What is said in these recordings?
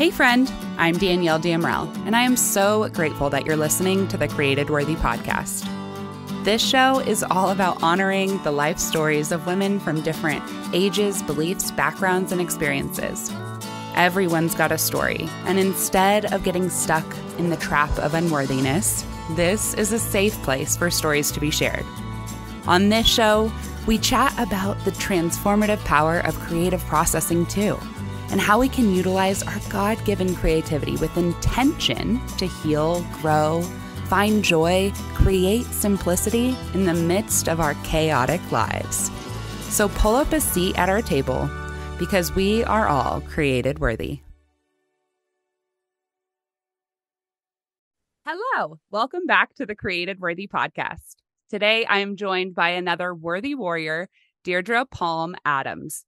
Hey friend, I'm Danielle Damrell, and I am so grateful that you're listening to the Created Worthy podcast. This show is all about honoring the life stories of women from different ages, beliefs, backgrounds, and experiences. Everyone's got a story, and instead of getting stuck in the trap of unworthiness, this is a safe place for stories to be shared. On this show, we chat about the transformative power of creative processing too, and how we can utilize our God-given creativity with intention to heal, grow, find joy, create simplicity in the midst of our chaotic lives. So pull up a seat at our table because we are all created worthy. Hello, welcome back to the Created Worthy podcast. Today, I am joined by another worthy warrior, Deirdre Palm Adams.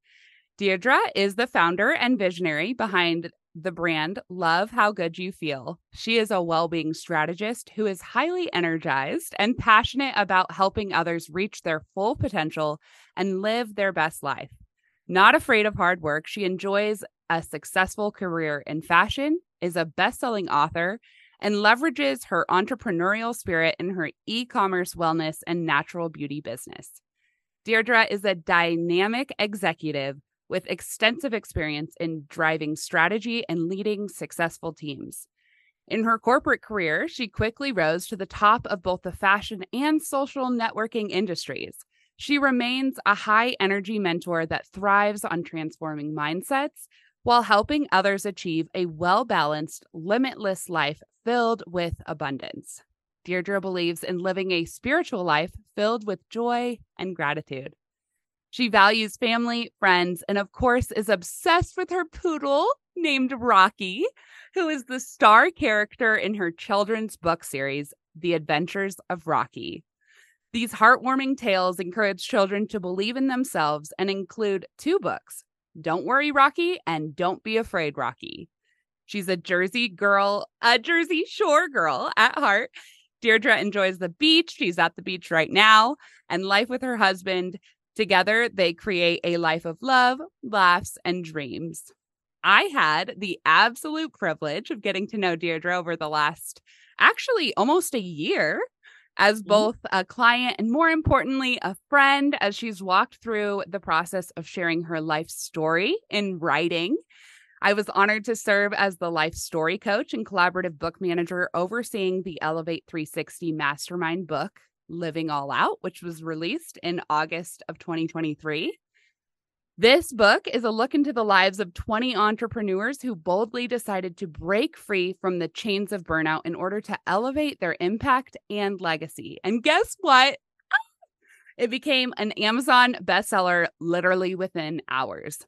Deirdre is the founder and visionary behind the brand Love How Good You Feel. She is a well-being strategist who is highly energized and passionate about helping others reach their full potential and live their best life. Not afraid of hard work, she enjoys a successful career in fashion, is a best-selling author, and leverages her entrepreneurial spirit in her e-commerce wellness and natural beauty business. Deirdre is a dynamic executive with extensive experience in driving strategy and leading successful teams. In her corporate career, she quickly rose to the top of both the fashion and social networking industries. She remains a high-energy mentor that thrives on transforming mindsets while helping others achieve a well-balanced, limitless life filled with abundance. Deirdre believes in living a spiritual life filled with joy and gratitude. She values family, friends, and of course is obsessed with her poodle named Rocky, who is the star character in her children's book series, The Adventures of Rocky. These heartwarming tales encourage children to believe in themselves and include two books, Don't Worry, Rocky, and Don't Be Afraid, Rocky. She's a Jersey Shore girl at heart. Deirdre enjoys the beach. She's at the beach right now, and life with her husband. Together, they create a life of love, laughs, and dreams. I had the absolute privilege of getting to know Deirdre over the last, actually almost a year, as both a client and more importantly, a friend, as she's walked through the process of sharing her life story in writing. I was honored to serve as the life story coach and collaborative book manager overseeing the Elevate 360 Mastermind book, Living All Out, which was released in August of 2023. This book is a look into the lives of 20 entrepreneurs who boldly decided to break free from the chains of burnout in order to elevate their impact and legacy. And guess what? It became an Amazon bestseller literally within hours.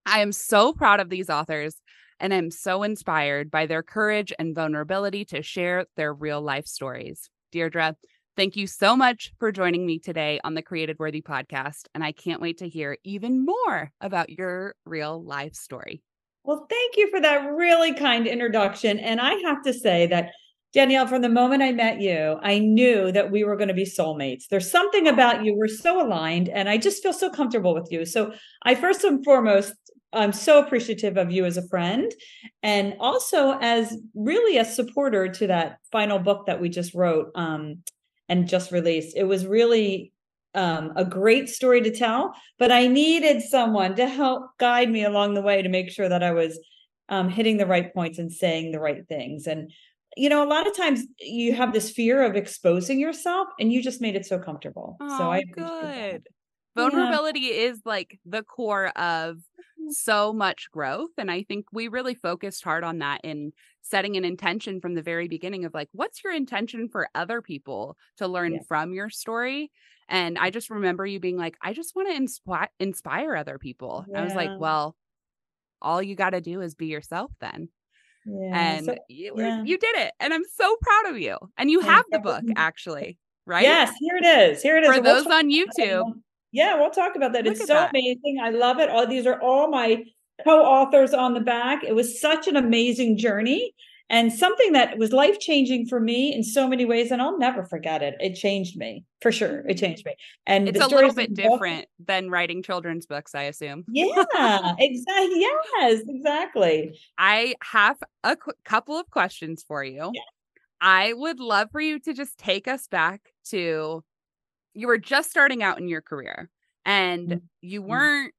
I am so proud of these authors, and I'm so inspired by their courage and vulnerability to share their real life stories. Deirdre, thank you so much for joining me today on the Created Worthy podcast, and I can't wait to hear even more about your real life story. Well, thank you for that really kind introduction. And I have to say that, Danielle, from the moment I met you, I knew that we were going to be soulmates. There's something about you. We're so aligned, and I just feel so comfortable with you. So I first and foremost, I'm so appreciative of you as a friend and also as really a supporter to that final book that we just wrote and just released. It was really a great story to tell, but I needed someone to help guide me along the way to make sure that I was hitting the right points and saying the right things. And, you know, a lot of times you have this fear of exposing yourself, and you just made it so comfortable. Oh, so I good. Vulnerability is like the core of so much growth. And I think we really focused hard on that in setting an intention from the very beginning of like, what's your intention for other people to learn from your story? And I just remember you being like, I just want to inspire other people. I was like, well, all you got to do is be yourself then. And you did it. And I'm so proud of you. And you have the book actually, right? Yes, here it is. Here it is. For those on YouTube. Yeah, we'll talk about that. It's so amazing. I love it. These are all my co-authors on the back. It was such an amazing journey. and something that was life-changing for me in so many ways, and I'll never forget it. It changed me, for sure. It changed me. And It's the a little stories in bit the book, different than writing children's books, I assume. yeah, exactly. Yes, exactly. I have a couple of questions for you. Yeah. I would love for you to just take us back to you were just starting out in your career and Mhm.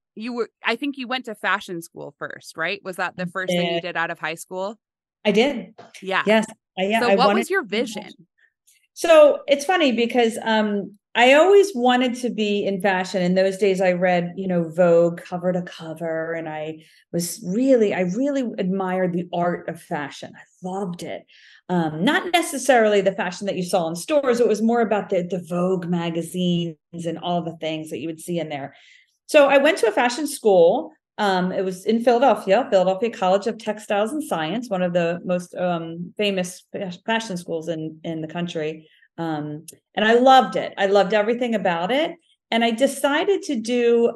I think you went to fashion school first, right? Was that the first thing you Eh, did out of high school? I did. Yeah. Yes. Yeah, So I what wanted was your to. vision? So it's funny because I always wanted to be in fashion. In those days, I read, Vogue cover to cover, and I really admired the art of fashion. I loved it. Not necessarily the fashion that you saw in stores. It was more about the Vogue magazines and all the things that you would see in there. So I went to a fashion school. It was in Philadelphia College of Textiles and Science, one of the most famous fashion schools in the country. And I loved it. I loved everything about it. And I decided to do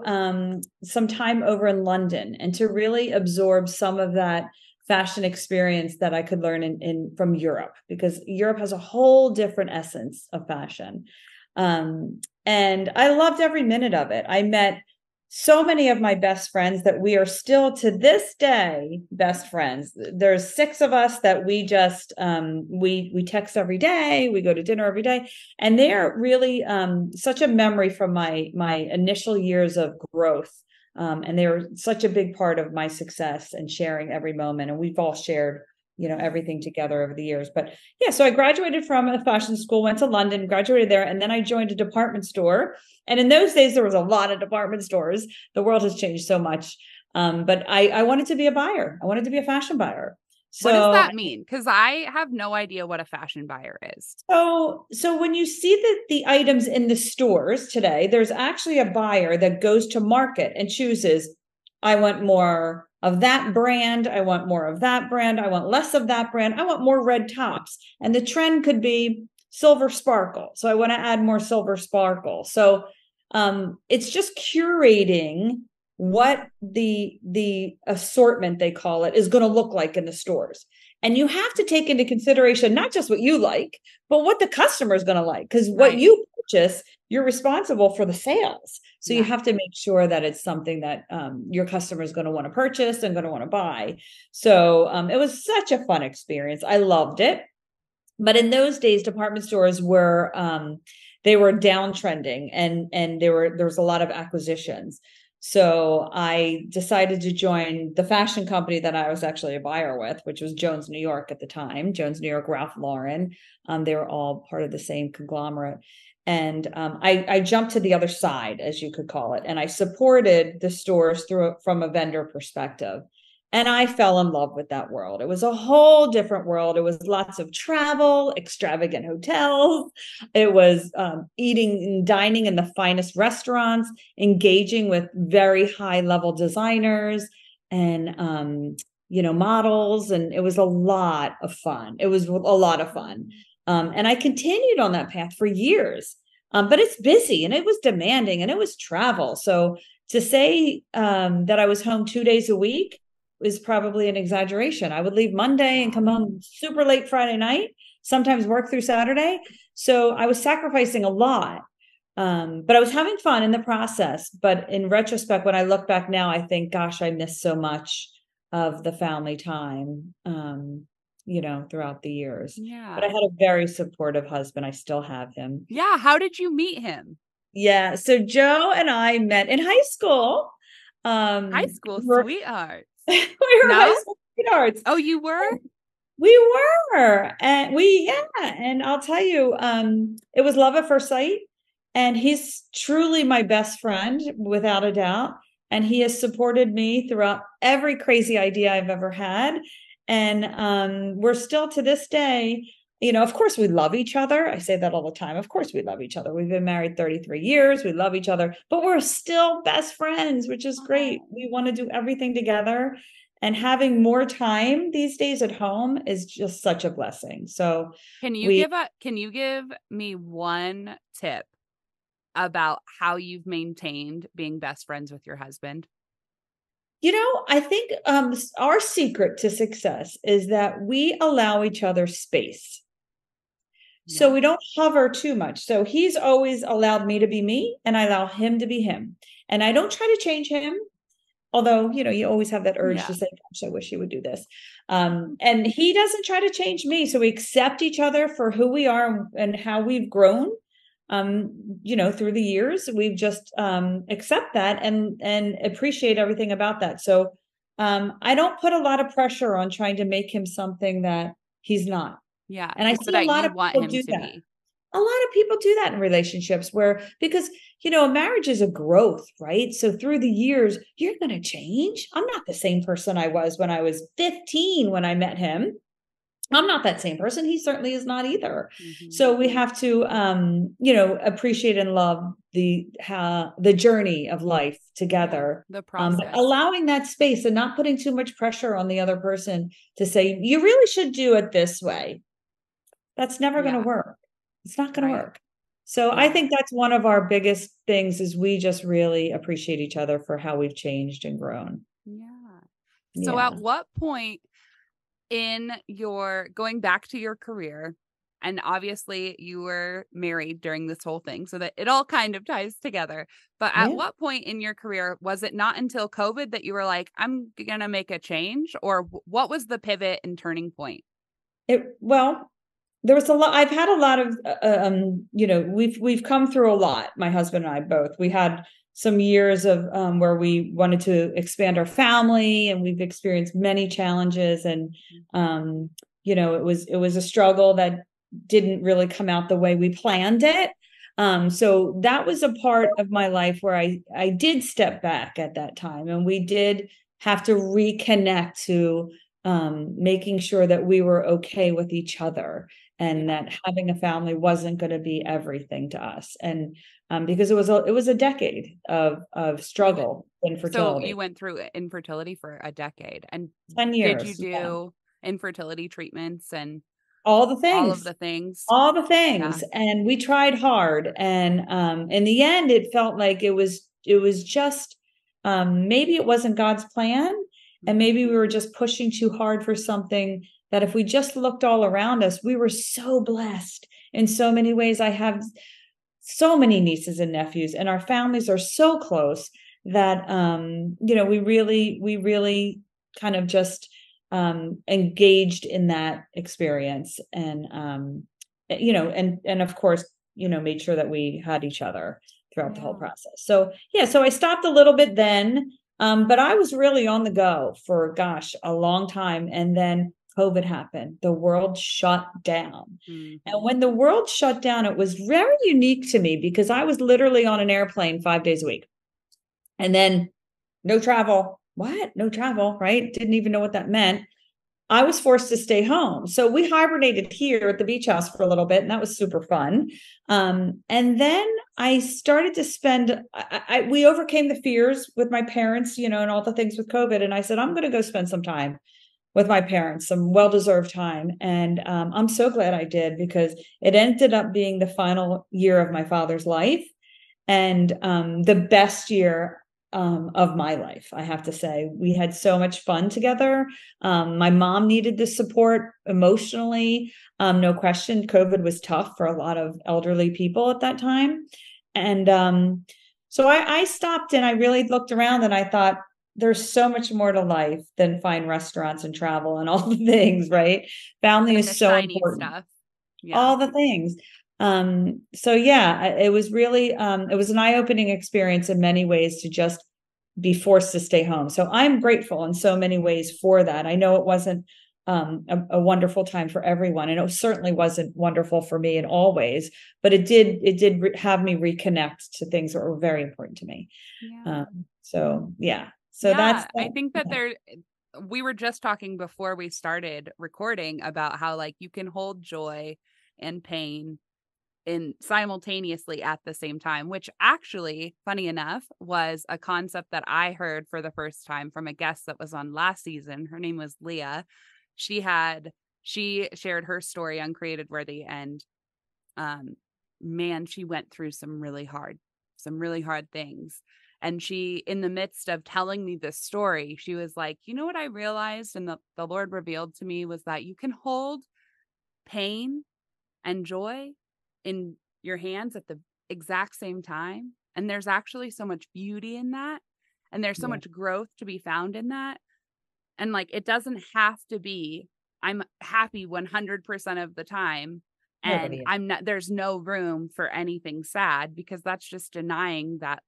some time over in London and to really absorb some of that fashion experience that I could learn from Europe, because Europe has a whole different essence of fashion. And I loved every minute of it. I met so many of my best friends that we are still to this day best friends. There's 6 of us that we just we text every day, we go to dinner every day, and they're really such a memory from my initial years of growth. And they were such a big part of my success and sharing every moment, and we've all shared everything together over the years. But yeah, so I graduated from a fashion school, went to London, graduated there, and then I joined a department store. And in those days, there was a lot of department stores. The world has changed so much. But I wanted to be a buyer. I wanted to be a fashion buyer. What does So that mean? Because I have no idea what a fashion buyer is. so when you see the items in the stores today, there's actually a buyer that goes to market and chooses, I want more of that brand, I want more of that brand, I want less of that brand, I want more red tops. And the trend could be silver sparkle. So I want to add more silver sparkle. So it's just curating what the assortment, they call it, is going to look like in the stores. And you have to take into consideration not just what you like, but what the customer is going to like, because what Right. you purchase, you're responsible for the sales. So you Yeah. have to make sure that it's something that your customer is going to want to purchase and going to want to buy. So it was such a fun experience. I loved it. But in those days, department stores were they were downtrending, and there was a lot of acquisitions. So I decided to join the fashion company that I was actually a buyer with, which was Jones New York at the time. Jones New York, Ralph Lauren. They were all part of the same conglomerate. And I jumped to the other side, as you could call it, and I supported the stores from a vendor perspective. And I fell in love with that world. It was a whole different world. It was lots of travel, extravagant hotels. It was eating and dining in the finest restaurants, engaging with very high level designers and, models. And it was a lot of fun. It was a lot of fun. And I continued on that path for years. But it's busy and it was demanding and it was travel. So to say that I was home 2 days a week is probably an exaggeration. I would leave Monday and come home super late Friday night, sometimes work through Saturday. So I was sacrificing a lot. But I was having fun in the process. But in retrospect, when I look back now, I think, gosh, I missed so much of the family time, throughout the years. But I Yeah. had a very supportive husband. I still have him. Yeah. How did you meet him? Yeah. So Joe and I met in high school. High Um, school we were, sweetheart. we were high No? school sweethearts. Oh, you were? We were, and and I'll tell you, it was love at first sight, and he's truly my best friend without a doubt, and he has supported me throughout every crazy idea I've ever had, and we're still to this day, of course we love each other. I say that all the time. Of course we love each other. We've been married 33 years. We love each other, but we're still best friends, which is great. We want to do everything together. And having more time these days at home is just such a blessing. So we Can you give me one tip about how you've maintained being best friends with your husband? I think our secret to success is that we allow each other space. So we don't hover too much. So he's always allowed me to be me, and I allow him to be him. And I don't try to change him. Although, you always have that urge to say, gosh, I wish he would do this. And he doesn't try to change me. So we accept each other for who we are and how we've grown. Through the years, we've just accept that and appreciate everything about that. So I don't put a lot of pressure on trying to make him something that he's not. Yeah. And I so see that a lot you of want people him do to that. be. A lot of people do that in relationships because a marriage is a growth, right? So through the years, you're going to change. I'm not the same person I was when I was 15 when I met him. I'm not that same person. He certainly is not either. Mm-hmm. So we have to, appreciate and love the journey of life together. The process. Allowing that space and not putting too much pressure on the other person to say, you really should do it this way. That's never going to work. It's not going to work. So I think that's one of our biggest things is we just really appreciate each other for how we've changed and grown. Yeah. So at what point in your going back to your career, and obviously you were married during this whole thing, so that it all kind of ties together. But at what point in your career was it not until COVID that you were like, I'm going to make a change? Or what was the pivot and turning point? There was a lot. I've had a lot of, we've come through a lot. My husband and I both. We had some years of where we wanted to expand our family, and we've experienced many challenges. And it was a struggle that didn't really come out the way we planned it. So that was a part of my life where I did step back at that time, and we did have to reconnect to making sure that we were okay with each other, and that having a family wasn't going to be everything to us. And because it was a decade of struggle infertility. So you went through infertility for a decade, and 10 years. Did you do infertility treatments and all the things? All the things. And we tried hard. And in the end, it felt like it was just maybe it wasn't God's plan. And maybe we were just pushing too hard for something that if we just looked all around us, we were so blessed in so many ways. I have so many nieces and nephews, and our families are so close that, we really kind of just engaged in that experience. And, and of course, made sure that we had each other throughout the whole process. So, so I stopped a little bit then. But I was really on the go for, a long time. And then COVID happened. The world shut down. Mm-hmm. And when the world shut down, it was very unique to me because I was literally on an airplane 5 days a week. And then no travel. What? No travel, right? Didn't even know what that meant. I was forced to stay home. So we hibernated here at the beach house for a little bit, and that was super fun. And then I started to spend, we overcame the fears with my parents, and all the things with COVID. And I said, I'm going to go spend some time with my parents, some well-deserved time. And I'm so glad I did, because it ended up being the final year of my father's life, and the best year of my life, I have to say. We had so much fun together. My mom needed the support emotionally. No question, COVID was tough for a lot of elderly people at that time. And so I stopped and I really looked around, and I thought, there's so much more to life than fine restaurants and travel and all the things, right? Family is so important. Stuff. All the things. So it was really, it was an eye-opening experience in many ways to just be forced to stay home. So I'm grateful in so many ways for that. I know it wasn't a wonderful time for everyone, and it certainly wasn't wonderful for me in all ways, but it did have me reconnect to things that were very important to me. So that's, I think that we were just talking before we started recording about how like you can hold joy and pain in simultaneously at the same time, which actually, funny enough, was a concept that I heard for the first time from a guest that was on last season. Her name was Leah. She shared her story on Created Worthy, and man, she went through some really hard things. And she, in the midst of telling me this story, she was like, you know what I realized? And the Lord revealed to me was that you can hold pain and joy in your hands at the exact same time. And there's actually so much beauty in that. And there's so much growth to be found in that. And like, it doesn't have to be, I'm happy 100% of the time. And I'm not, there's no room for anything sad, because that's just denying that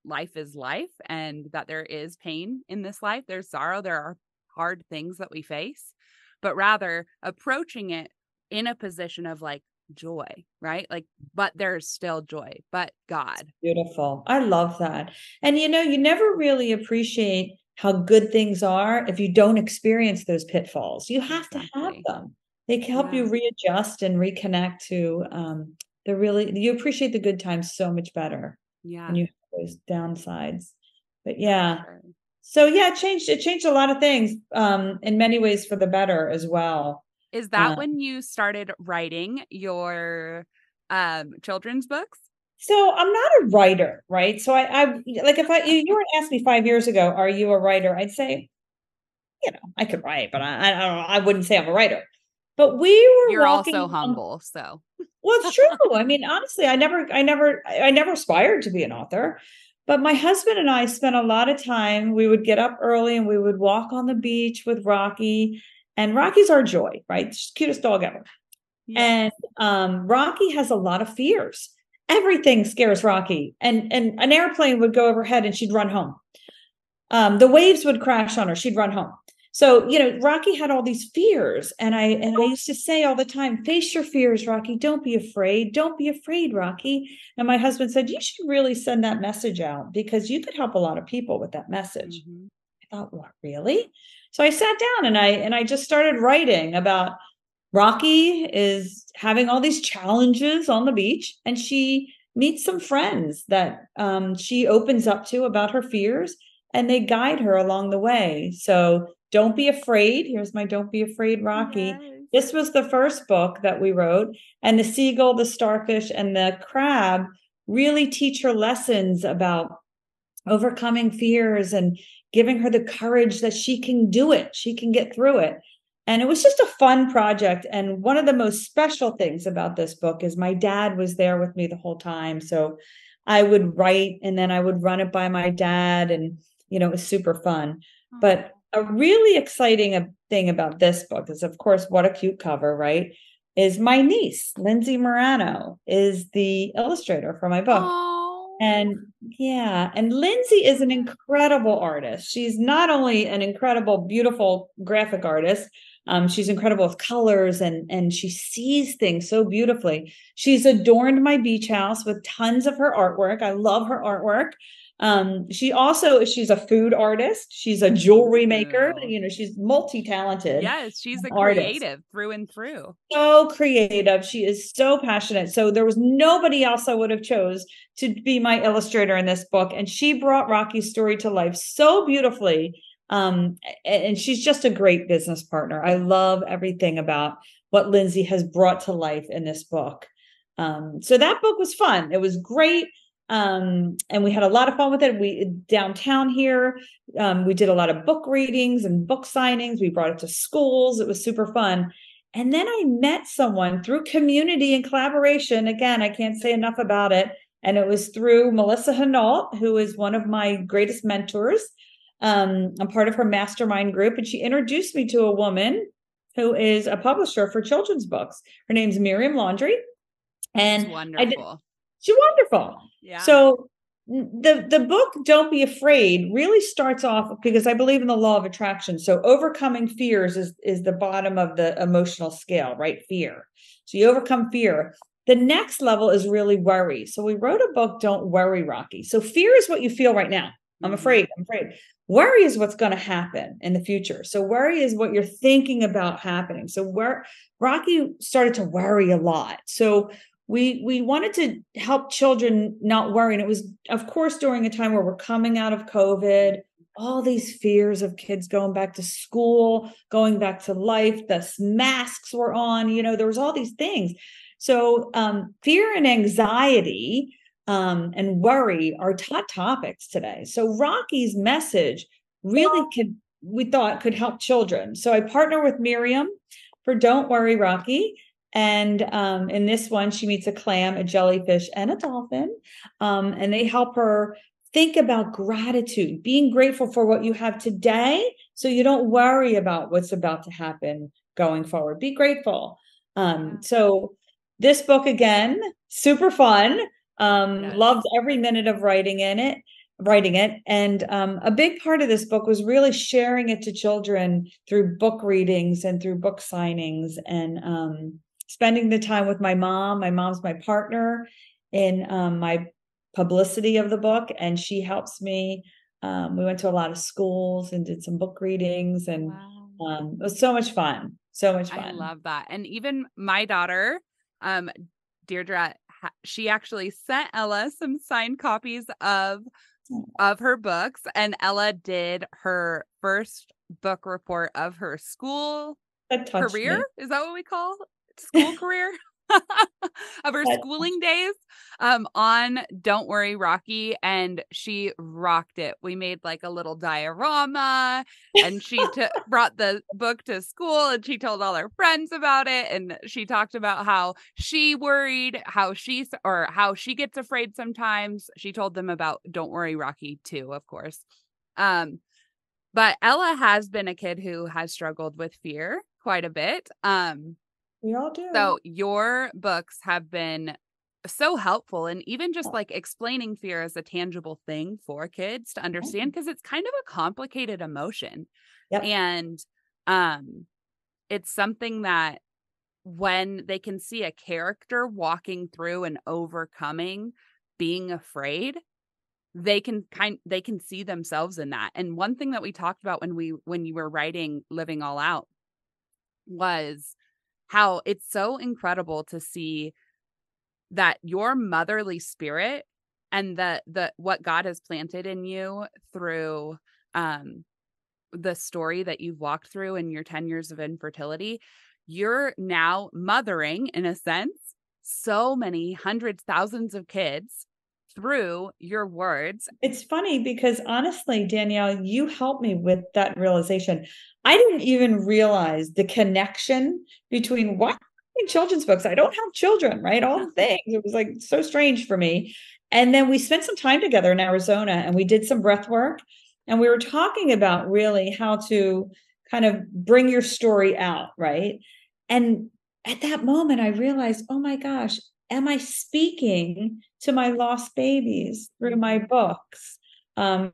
life is life and that there is pain in this life. There's sorrow. There are hard things that we face, but rather approaching it in a position of like joy, right? Like, but there's still joy, but God. Beautiful. I love that. And you never really appreciate how good things are if you don't experience those pitfalls. You have to have them. They can help you readjust and reconnect to you appreciate the good times so much better. Yeah. When you have those downsides. But yeah. Sure. So yeah, it changed a lot of things in many ways for the better as well. Is that when you started writing your children's books? So I'm not a writer, right? So I like, if you were to ask me 5 years ago, are you a writer? I'd say, I could write, but I don't know. I wouldn't say I'm a writer. But you're also humble, so. Well, it's true. I mean, honestly, I never aspired to be an author. But my husband and I spent a lot of time. We would get up early and we would walk on the beach with Rocky. And Rocky's our joy, right? She's the cutest dog ever. Yeah. And Rocky has a lot of fears. Everything scares Rocky. And an airplane would go overhead and she'd run home. The waves would crash on her. She'd run home. So, Rocky had all these fears. And I used to say all the time, face your fears, Rocky. Don't be afraid. Don't be afraid, Rocky. And my husband said, you should really send that message out, because you could help a lot of people with that message. Mm-hmm. I thought, what, really? So I sat down and I just started writing about Rocky is having all these challenges on the beach, and she meets some friends that she opens up to about her fears, and they guide her along the way. So don't be afraid. Here's my Don't Be Afraid, Rocky. Yes. This was the first book that we wrote, and the seagull, the starfish, and the crab really teach her lessons about overcoming fears and giving her the courage that she can do it. She can get through it. And it was just a fun project. And one of the most special things about this book is my dad was there with me the whole time. So I would write and then I would run it by my dad, and, it was super fun. But a really exciting thing about this book is, of course, what a cute cover, right? Is my niece, Lindsay Morano, is the illustrator for my book. Aww. And Lindsay is an incredible artist. She's not only an incredible, beautiful graphic artist, she's incredible with colors, and she sees things so beautifully. She's adorned my beach house with tons of her artwork. I love her artwork. She's a food artist. She's a jewelry maker. She's multi-talented. Yes, she's a creative through and through. So creative. She is so passionate. So there was nobody else I would have chose to be my illustrator in this book. And she brought Rocky's story to life so beautifully. And she's just a great business partner. I love everything about what Lindsay has brought to life in this book. So that book was fun. It was great. And we had a lot of fun with it. We downtown here, we did a lot of book readings and book signings. We brought it to schools. It was super fun. And then I met someone through community and collaboration. Again, I can't say enough about it. And it was through Melissa Hinault, who is one of my greatest mentors. I'm part of her mastermind group, and she introduced me to a woman who is a publisher for children's books. Her name's Miriam Laundrie. And she's wonderful. She's wonderful. Yeah. So the book, Don't Be Afraid, really starts off because I believe in the law of attraction. So overcoming fears is the bottom of the emotional scale, right? Fear. So you overcome fear. The next level is really worry. So we wrote a book, Don't Worry, Rocky. So fear is what you feel right now. I'm afraid. Worry is what's going to happen in the future. So worry is what you're thinking about happening. So Rocky started to worry a lot. So we wanted to help children not worry. And it was, of course, during a time where we're coming out of COVID, all these fears of kids going back to school, going back to life, the masks were on, there was all these things. So fear and anxiety and worry are hot topics today. So Rocky's message really we thought could help children. So I partner with Miriam for Don't Worry, Rocky. And in this one, she meets a clam, a jellyfish, and a dolphin. And they help her think about gratitude, being grateful for what you have today so you don't worry about what's about to happen going forward. Be grateful. So this book, again, super fun. Loved every minute of writing it. And a big part of this book was really sharing it to children through book readings and through book signings, and spending the time with my mom. My mom's my partner in my publicity of the book, and she helps me. We went to a lot of schools and did some book readings, and it was so much fun. So much fun. I love that. And even my daughter, Deirdre, she actually sent Ella some signed copies of her books, and Ella did her first book report of her school career. Is that what we call school career? Of her schooling days on Don't Worry, Rocky, and she rocked it. We made like a little diorama, and she brought the book to school, and she told all her friends about it, and she talked about how she worried, how she gets afraid sometimes. She told them about Don't Worry, Rocky too, of course. But Ella has been a kid who has struggled with fear quite a bit. We all do. So your books have been so helpful, and even just like explaining fear as a tangible thing for kids to understand, because it's kind of a complicated emotion. And it's something that when they can see a character walking through and overcoming being afraid, they can see themselves in that. And one thing that we talked about when you were writing Living All Out was how it's so incredible to see that your motherly spirit and the what God has planted in you through the story that you've walked through in your 10 years of infertility, you're now mothering, in a sense, so many hundreds, thousands of kids through your words. It's funny because honestly, Danielle, you helped me with that realization. I didn't even realize the connection between why children's books. I don't have children, right? All the things. It was like so strange for me. And then we spent some time together in Arizona, and we did some breath work, and we were talking about really how to kind of bring your story out, right? And at that moment, I realized, oh my gosh, am I speaking to my lost babies through my books?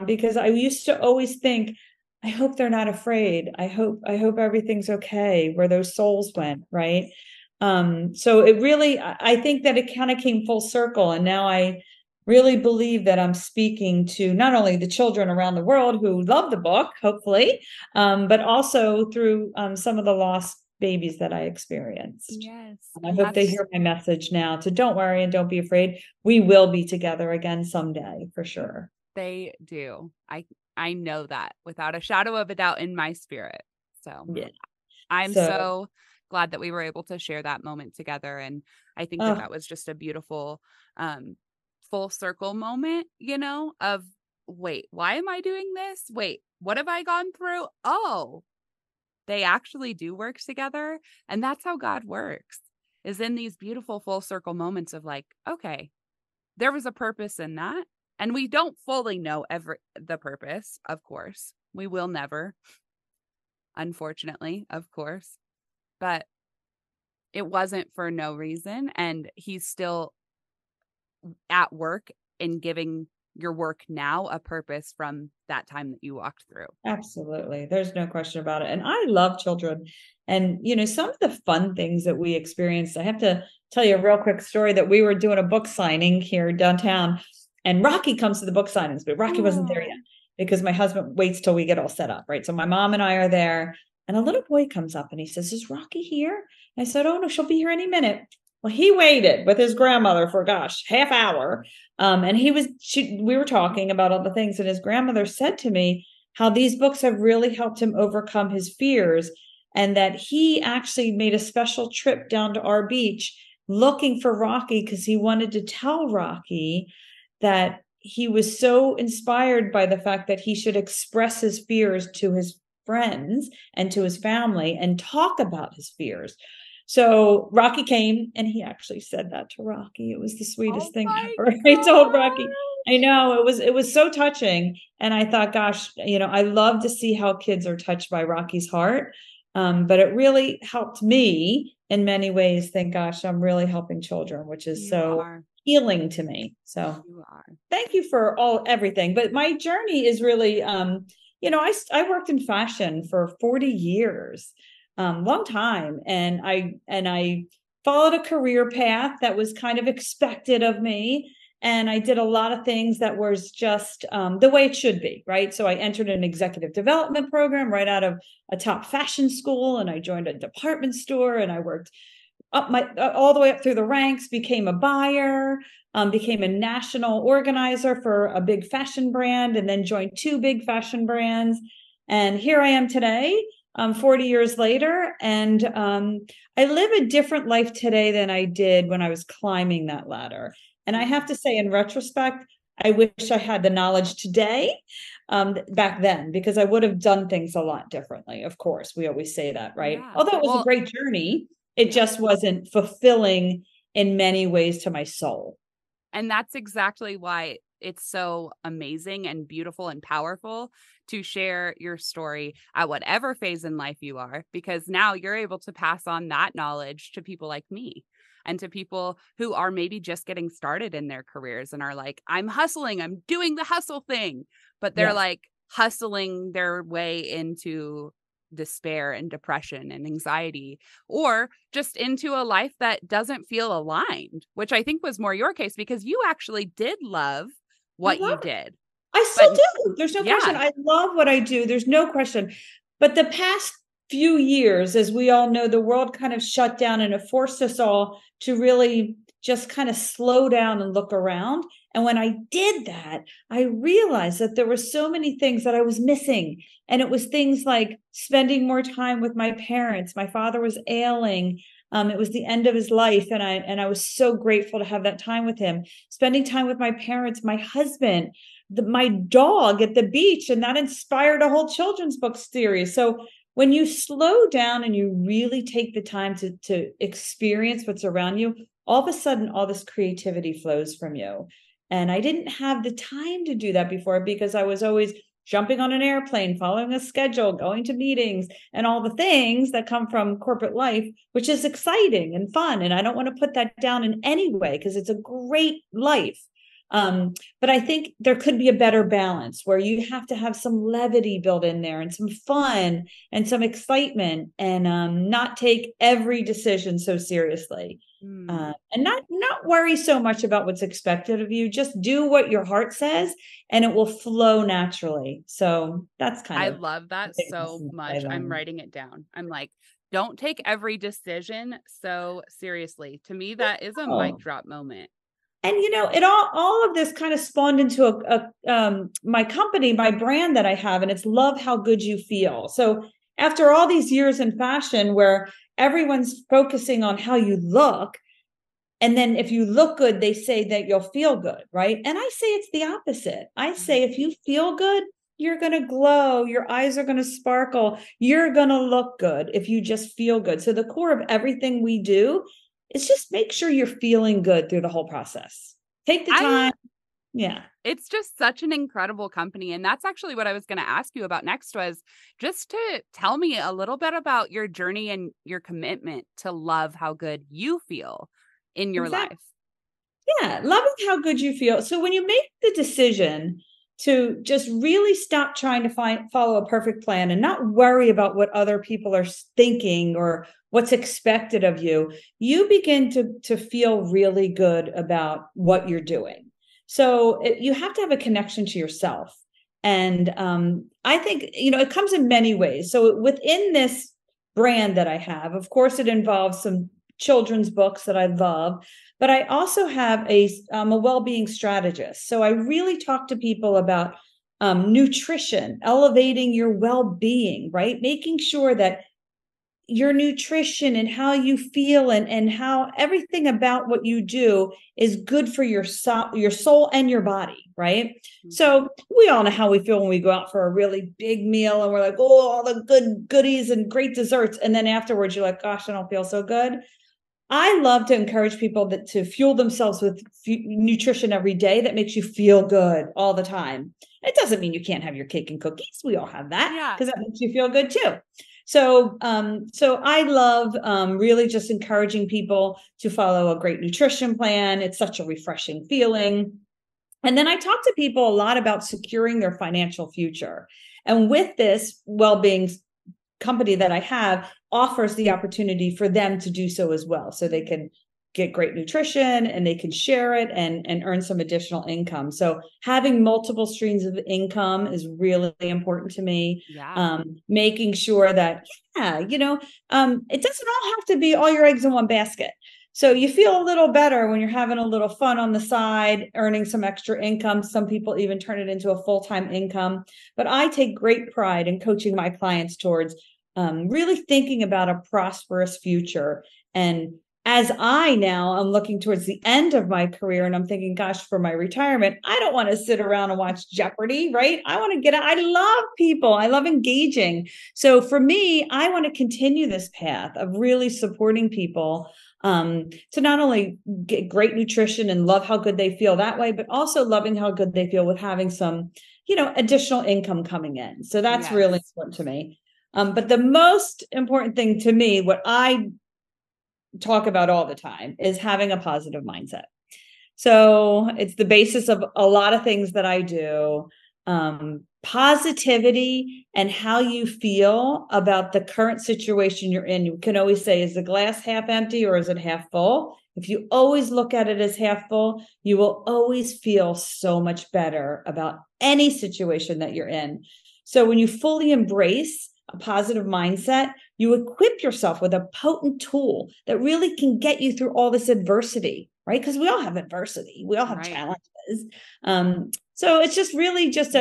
Because I used to always think, I hope they're not afraid. I hope everything's okay where those souls went, right? So it really, I think that it kind of came full circle. And now I really believe that I'm speaking to not only the children around the world who love the book, hopefully, but also through some of the lost babies that I experienced. Yes. And I hope they hear my message now to don't worry and don't be afraid. We will be together again someday, for sure. They do. I know that without a shadow of a doubt in my spirit. So yeah. I'm so glad that we were able to share that moment together. And I think that was just a beautiful full circle moment, of wait, why am I doing this? Wait, what have I gone through? Oh, they actually do work together. And that's how God works, is in these beautiful full circle moments of like, okay, there was a purpose in that. And we don't fully know the purpose, of course. We will never, unfortunately, of course. But it wasn't for no reason. And he's still at work in giving your work now a purpose from that time that you walked through. Absolutely. There's no question about it. And I love children. And, some of the fun things that we experienced, I have to tell you a real quick story that we were doing a book signing here downtown, and Rocky comes to the book signings, but Rocky wasn't there yet because my husband waits till we get all set up, right? So my mom and I are there, and a little boy comes up and he says, "Is Rocky here?" I said, "Oh no, she'll be here any minute." Well, he waited with his grandmother for, half hour. And we were talking about all the things, and his grandmother said to me how these books have really helped him overcome his fears, and that he actually made a special trip down to our beach looking for Rocky because he wanted to tell Rocky that he was so inspired by the fact that he should express his fears to his friends and to his family and talk about his fears. So Rocky came and he actually said that to Rocky. It was the sweetest thing ever. I told Rocky, I know it was so touching. And I thought, gosh, I love to see how kids are touched by Rocky's heart. But it really helped me in many ways. Thank gosh, I'm really helping children, which is so healing to me. So thank you for everything. But my journey is really, I worked in fashion for 40 years, long time. And I followed a career path that was kind of expected of me. And I did a lot of things that was just the way it should be, right? So I entered an executive development program right out of a top fashion school, and I joined a department store, and I worked all the way up through the ranks, became a buyer, became a national organizer for a big fashion brand, and then joined 2 big fashion brands. And here I am today, 40 years later, and I live a different life today than I did when I was climbing that ladder. And I have to say, in retrospect, I wish I had the knowledge today, back then, because I would have done things a lot differently. Of course, we always say that, right? Yeah. Although it was a great journey, it just wasn't fulfilling in many ways to my soul. And that's exactly why it's so amazing and beautiful and powerful to share your story at whatever phase in life you are, because now you're able to pass on that knowledge to people like me. And to people who are maybe just getting started in their careers and are like, I'm hustling, I'm doing the hustle thing, but they're like hustling their way into despair and depression and anxiety, or just into a life that doesn't feel aligned, which I think was more your case because you actually did love what you did. I still do. There's no question. I love what I do. There's no question. But the past few years, as we all know, the world kind of shut down, and it forced us all to really just kind of slow down and look around. And when I did that, I realized that there were so many things that I was missing. And it was things like spending more time with my parents. My father was ailing. It was the end of his life. And I was so grateful to have that time with him, spending time with my parents, my husband, my dog at the beach. And that inspired a whole children's book series. So when you slow down and you really take the time to experience what's around you, all of a sudden, all this creativity flows from you. And I didn't have the time to do that before because I was always jumping on an airplane, following a schedule, going to meetings, and all the things that come from corporate life, which is exciting and fun. And I don't want to put that down in any way because it's a great life. But I think there could be a better balance where you have to have some levity built in there and some fun and some excitement, and not take every decision so seriously. And not worry so much about what's expected of you. Just do what your heart says and it will flow naturally. So that's I love that so much. I'm writing it down. I'm like, don't take every decision so seriously. To me, that is a mic drop moment. And it all of this kind of spawned into my company, my brand that I have, and it's love how good you feel. So after all these years in fashion where everyone's focusing on how you look, and then if you look good, they say that you'll feel good, right? And I say it's the opposite. I say if you feel good, you're going to glow, your eyes are going to sparkle, you're going to look good if you just feel good. So the core of everything we do, it's just make sure you're feeling good through the whole process. Take the time. It's just such an incredible company. And that's actually what I was going to ask you about next, was just to tell me a little bit about your journey and your commitment to love how good you feel in your life. Yeah, loving how good you feel. So when you make the decision to just really stop trying to follow a perfect plan and not worry about what other people are thinking or what's expected of you, you begin to feel really good about what you're doing. So you have to have a connection to yourself. And I think, it comes in many ways. So within this brand that I have, of course, it involves some children's books that I love, but I also have I'm a well-being strategist. So I really talk to people about nutrition, elevating your well-being, right? Making sure that your nutrition and how you feel and how everything about what you do is good for your soul and your body, right? Mm-hmm. So we all know how we feel when we go out for a really big meal and we're like, oh, all the good goodies and great desserts. And then afterwards you're like, gosh, I don't feel so good. I love to encourage people to fuel themselves with nutrition every day that makes you feel good all the time. It doesn't mean you can't have your cake and cookies. We all have that because that makes you feel good too. So I love really just encouraging people to follow a great nutrition plan. It's such a refreshing feeling. And then I talk to people a lot about securing their financial future. And with this well-being company that I have offers the opportunity for them to do so as well. So they can get great nutrition and they can share it and earn some additional income. So having multiple streams of income is really important to me. Yeah. Making sure that, it doesn't all have to be all your eggs in one basket. So you feel a little better when you're having a little fun on the side, earning some extra income. Some people even turn it into a full-time income. But I take great pride in coaching my clients towards really thinking about a prosperous future. And as I'm looking towards the end of my career and I'm thinking, gosh, for my retirement, I don't want to sit around and watch Jeopardy, right? I want to get out. I love people. I love engaging. So for me, I want to continue this path of really supporting people to not only get great nutrition and love how good they feel that way, but also loving how good they feel with having some, additional income coming in. So that's really important to me. But the most important thing to me, what I talk about all the time, is having a positive mindset. So it's the basis of a lot of things that I do. Positivity and how you feel about the current situation you're in. You can always say, is the glass half empty or is it half full? If you always look at it as half full, you will always feel so much better about any situation that you're in. So when you fully embrace a positive mindset, you equip yourself with a potent tool that really can get you through all this adversity, right? Because we all have adversity. We all have challenges. So it's just really just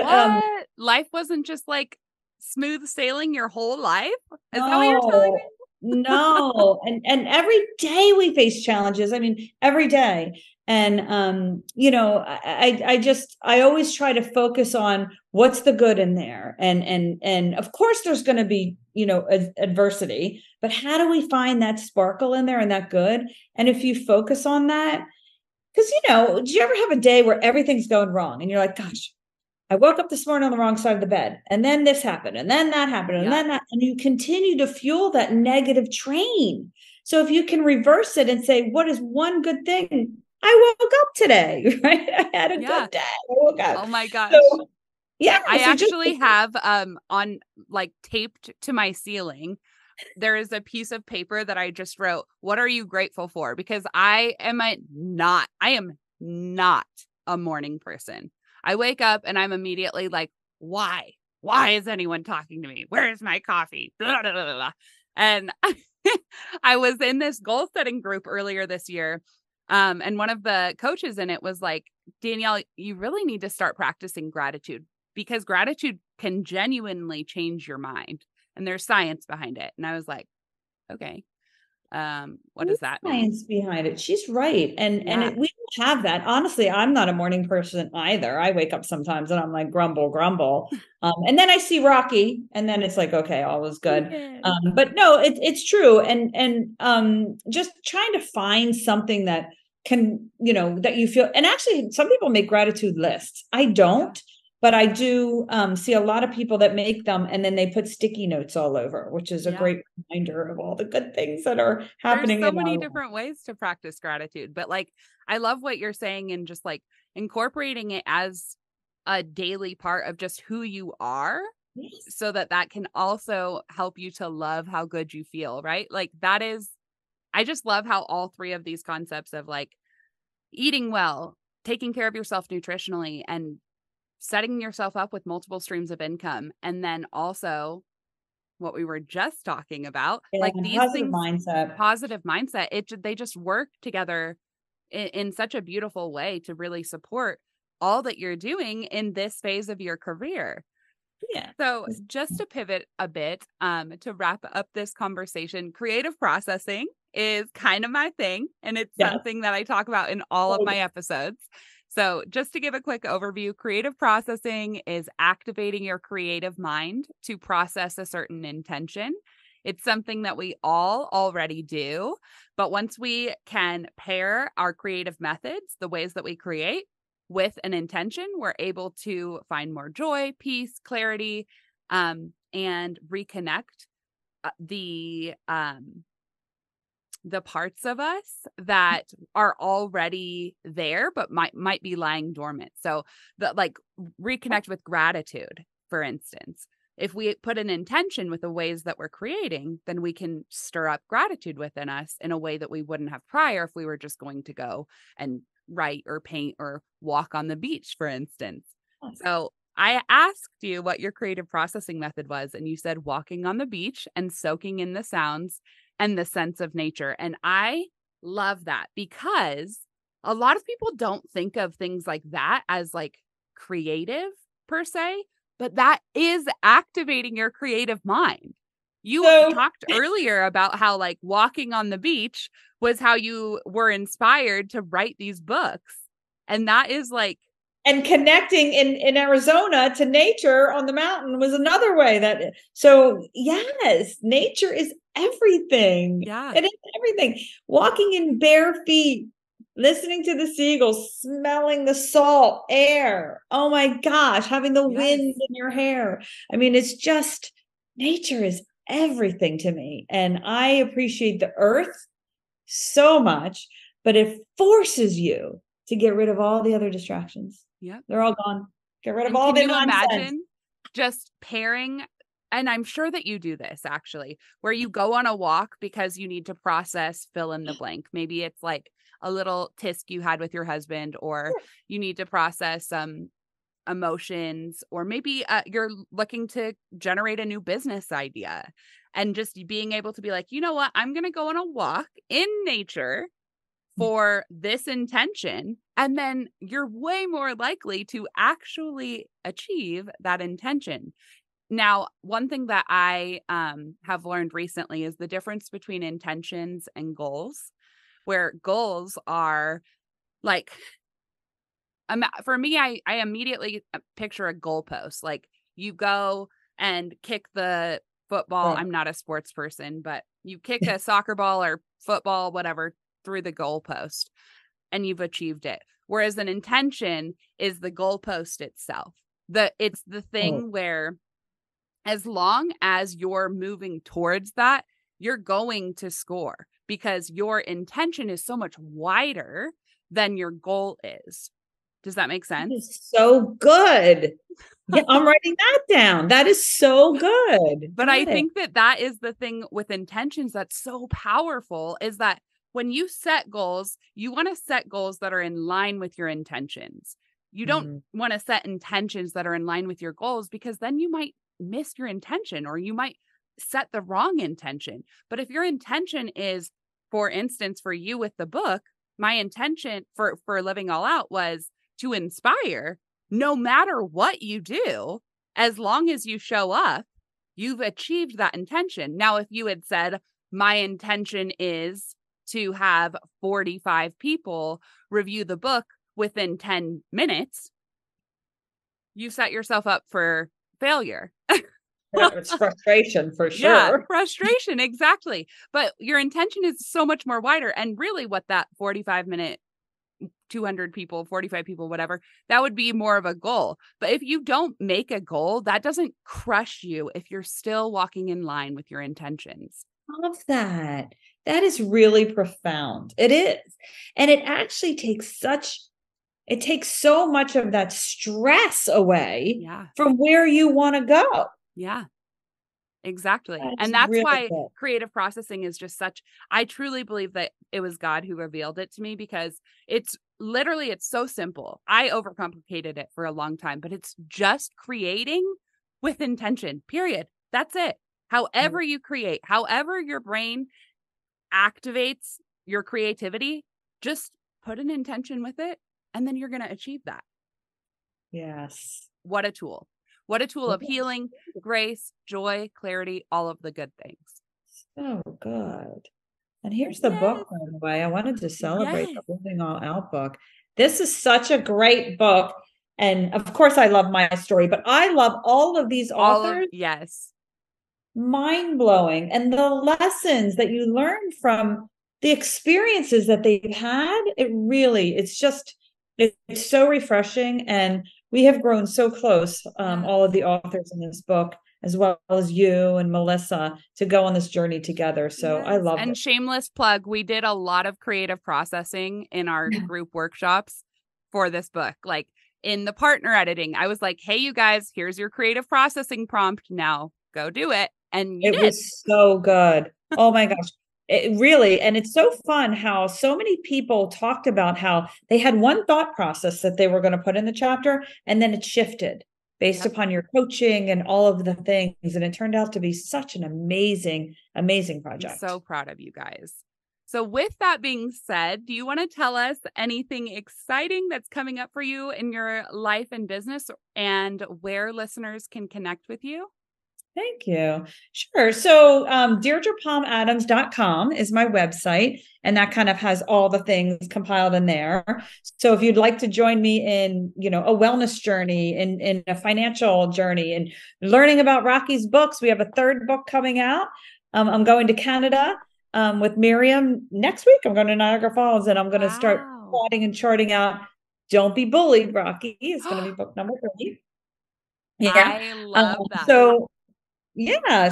life wasn't just like smooth sailing your whole life. Is that what you're telling me? No. And every day we face challenges. I mean, every day. And, I always try to focus on what's the good in there. And of course there's going to be, adversity, but how do we find that sparkle in there and that good? And if you focus on that, because, do you ever have a day where everything's going wrong and you're like, gosh, I woke up this morning on the wrong side of the bed and then this happened and then that happened and then that, and you continue to fuel that negative train. So if you can reverse it and say, what is one good thing? I woke up today, right? I had a good day. I woke up. Oh my gosh. So, I actually have on like taped to my ceiling. There is a piece of paper that I just wrote, what are you grateful for? Because I am not a morning person. I wake up and I'm immediately like, why? Why is anyone talking to me? Where is my coffee? Blah, blah, blah, blah. And I was in this goal setting group earlier this year. And one of the coaches in it was like, Danielle, you really need to start practicing gratitude because gratitude can genuinely change your mind. And there's science behind it. And I was like, okay. What does that mean? Science behind it. She's right. And we don't have that. Honestly, I'm not a morning person either. I wake up sometimes and I'm like, grumble. And then I see Rocky and then it's like, okay, all is good. But no, it's true. And just trying to find something that can, that you feel, and actually some people make gratitude lists. I don't. But I do see a lot of people that make them and then they put sticky notes all over, which is a great reminder of all the good things that are happening. There's so many different ways to practice gratitude, but like, I love what you're saying and just like incorporating it as a daily part of just who you are so that can also help you to love how good you feel, right? Like I just love how all three of these concepts of like eating well, taking care of yourself nutritionally, and setting yourself up with multiple streams of income. And then also what we were just talking about, like these positive mindset, they just work together in such a beautiful way to really support all that you're doing in this phase of your career. Yeah. So just to pivot a bit, to wrap up this conversation, creative processing is kind of my thing, and it's Yes. something that I talk about in all of my episodes. So just to give a quick overview, creative processing is activating your creative mind to process a certain intention. It's something that we all already do, but once we can pair our creative methods, the ways that we create, with an intention, we're able to find more joy, peace, clarity, and reconnect the parts of us that are already there, but might be lying dormant. So reconnect with gratitude, for instance. If we put an intention with the ways that we're creating, then we can stir up gratitude within us in a way that we wouldn't have prior if we were just going to go and write or paint or walk on the beach, for instance. So I asked you what your creative processing method was, and you said walking on the beach and soaking in the sounds and the sense of nature. And I love that because a lot of people don't think of things like that as like creative per se, but that is activating your creative mind. You talked earlier about how like walking on the beach was how you were inspired to write these books. And that is like, and connecting in Arizona to nature on the mountain was another way so yes, nature is everything. Yeah. It is everything. Walking in bare feet, listening to the seagulls, smelling the salt air. Oh my gosh, having the wind in your hair. I mean, it's just, nature is everything to me. And I appreciate the earth so much, but it forces you to get rid of all the other distractions. Yeah. They're all gone. Get rid of And all the nonsense. Can you imagine just pairing, and I'm sure that you do this actually, where you go on a walk because you need to process fill in the blank. Maybe it's like a little tisk you had with your husband, or you need to process some emotions, or maybe you're looking to generate a new business idea, and just being able to be like, you know what, I'm going to go on a walk in nature for this intention. And then you're way more likely to actually achieve that intention. Now, one thing that I have learned recently is the difference between intentions and goals, where goals are like, for me, I immediately picture a goalpost. Like you go and kick the football. I'm not a sports person, but you kick a soccer ball or football, whatever, through the goalpost and you've achieved it. Whereas an intention is the goalpost itself. It's the thing where as long as you're moving towards that, you're going to score because your intention is so much wider than your goal is. Does that make sense? That is so good. Yeah, I'm writing that down. That is so good. But I think that is the thing with intentions that's so powerful, is that when you set goals, you want to set goals that are in line with your intentions. You don't want to set intentions that are in line with your goals, because then you might miss your intention, or you might set the wrong intention. But if your intention is, for instance, for you with the book, my intention for Living All Out was to inspire. No matter what you do, as long as you show up, you've achieved that intention. Now, if you had said, my intention is to have 45 people review the book within 10 minutes, you set yourself up for failure. It's frustration for sure. Yeah, frustration, exactly. But your intention is so much more wider. And really what that 45-minute, 200 people, 45 people, whatever, that would be more of a goal. But if you don't make a goal, that doesn't crush you if you're still walking in line with your intentions. Love that. That is really profound. It is. And it actually takes so much of that stress away from where you want to go. Yeah, exactly. And that's really why creative processing is just I truly believe that it was God who revealed it to me, because it's so simple. I overcomplicated it for a long time, but it's just creating with intention, period. That's it. However you create, however your brain activates your creativity, just put an intention with it, and then you're going to achieve that. Yes. What a tool. What a tool of healing, grace, joy, clarity, all of the good things. So good. And here's the book, by the way. I wanted to celebrate the Living All Out book. This is such a great book. And of course, I love my story, but I love all of these authors. Yes. Mind-blowing. And the lessons that you learn from the experiences that they've had, it's so refreshing. And we have grown so close, all of the authors in this book, as well as you and Melissa, to go on this journey together. So I love it. And shameless plug, we did a lot of creative processing in our group workshops for this book. Like in the partner editing, I was like, hey, you guys, here's your creative processing prompt. Now go do it. And it was so good. Oh my gosh. It really, and it's so fun how so many people talked about how they had one thought process that they were going to put in the chapter, and then it shifted based upon your coaching and all of the things. And it turned out to be such an amazing, amazing project. I'm so proud of you guys. So with that being said, do you want to tell us anything exciting that's coming up for you in your life and business, and where listeners can connect with you? Thank you. Sure. So DeirdrePalmAdams.com is my website, and that kind of has all the things compiled in there. So if you'd like to join me in, a wellness journey, in a financial journey, and learning about Rocky's books, we have a third book coming out. I'm going to Canada with Miriam next week. I'm going to Niagara Falls, and I'm going to start plotting and charting out Don't Be Bullied, Rocky. It's going to be book number 3. Yeah. I love that.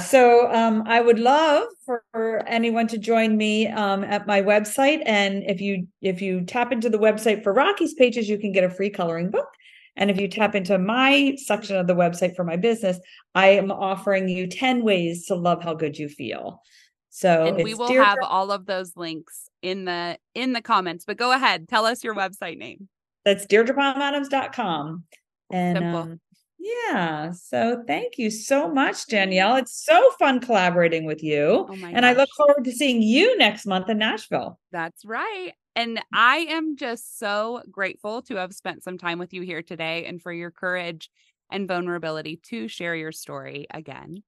So I would love for anyone to join me at my website. And if you tap into the website for Rocky's pages, you can get a free coloring book. And if you tap into my section of the website for my business, I am offering you 10 ways to love how good you feel. So we will have all of those links in the comments, but go ahead, tell us your website name. That's DeirdrePalmAdams.com. And simple. Yeah. So thank you so much, Danielle. It's so fun collaborating with you. Oh my gosh. I look forward to seeing you next month in Nashville. That's right. And I am just so grateful to have spent some time with you here today, and for your courage and vulnerability to share your story again.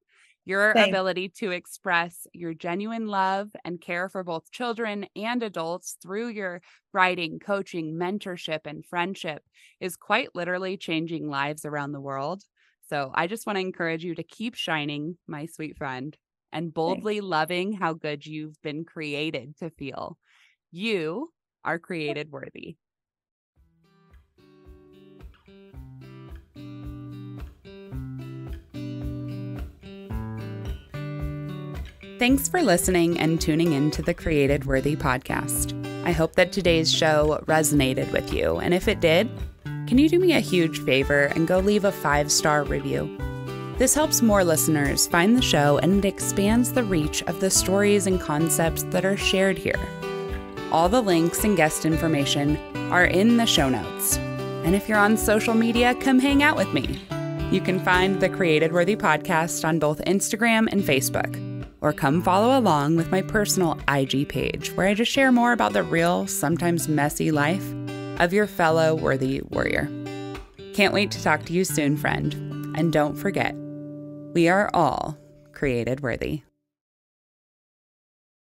Your ability to express your genuine love and care for both children and adults through your writing, coaching, mentorship, and friendship is quite literally changing lives around the world. So I just want to encourage you to keep shining, my sweet friend, and boldly loving how good you've been created to feel. You are created worthy. Thanks for listening and tuning in to the Created Worthy podcast. I hope that today's show resonated with you. And if it did, can you do me a huge favor and go leave a 5-star review? This helps more listeners find the show, and it expands the reach of the stories and concepts that are shared here. All the links and guest information are in the show notes. And if you're on social media, come hang out with me. You can find the Created Worthy podcast on both Instagram and Facebook. Or come follow along with my personal IG page, where I just share more about the real, sometimes messy life of your fellow worthy warrior. Can't wait to talk to you soon, friend. And don't forget, we are all created worthy.